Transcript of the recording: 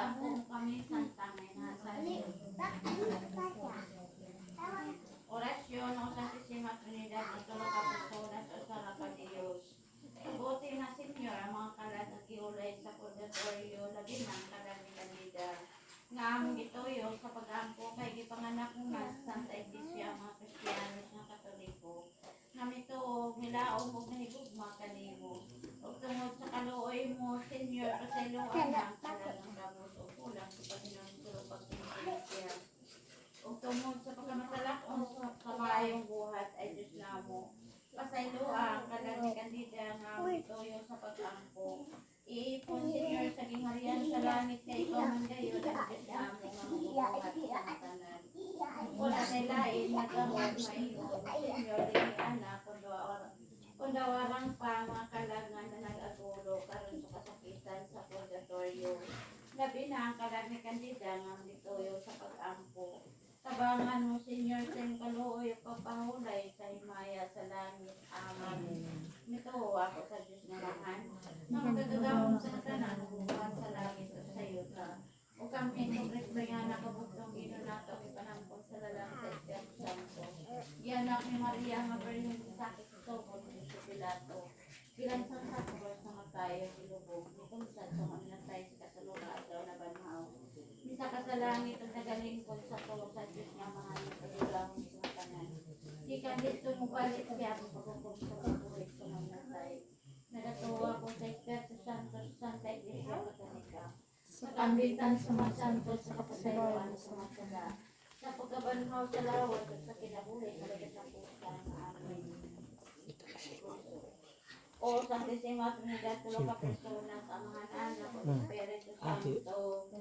Nag-ampong kami Santa Mena sa orasyon o Santisima Trinidad at tulong ka personas o sa ka Diyos. Kabuti na Senyor ang mga kalat at giulay sa purgatorio, labi ng kalat ni Candida. Nga among gituyo sa pag-ampo kay gipanganak nga sa Santa Iglesia ang mga Kristiyanos nga Katoliko. Nga mituog, nilaong ug nahigugma kanimo. Ug tungod sa kaluoy mo, Senyor, pasayloan ang kalat ng gabos o kulang sa Panginoon sa pagpapalagya. Ug tungod sa pagkamatalakon sa maayong buhat ay Diyos namo. Pasayloan kalat ni Candida nga mituyo sa pag-ampo. Iipon, Senyor, sa gingharian sa langit kay ikaw man gayon ang Diyos namo nga mabubuhat sa tanan. Wala na lain na gamot maingon, Senyor, dili anak, kung dawarang pa mga kalangan na nag-agulo karon sa kasakitan sa purgatorio. Labi na ang kalag ni Candida nga mituyo sa pag-ampo. Tabangan mo, Senyor, sa iyong kaluoy o pagpahulay sa himaya sa langit. Amen. Mituo ako sa Diyos na lahan, na magkagagamon sa tanan, buwan sa langit at sa iyo ka. O kami kong rekbayan na kabugtong ino nato, ipanampon sa lalang sa Espiritu Santo. Gianak ni Maria, nga Birhen sa sakit sa tubod ni Pilato. Gilansang sa krus na matayo, ilubog, nikumsad sa maminatay sa kasalungan daw na banhaw. Misa ka sa langit at nagalingkod sa to sa Diyos nga mga nagkagulahon sa mga tanan. Di ka dito mo balik siya ang pagkukum sa pagbuhay sa maminatay. Nagatuwa ko sa Espiritu Santo sa Santa Iglesia Katoliko. Sa kambitan sa mga santo sa kapasayloan sa mga sala. Sa pagkabanhaw sa lawat at sa kinabuhi sa lagatapusan. Amen. O Santisima Trinidad, tulong ka personas, amahan anak, o Espiritu Santo.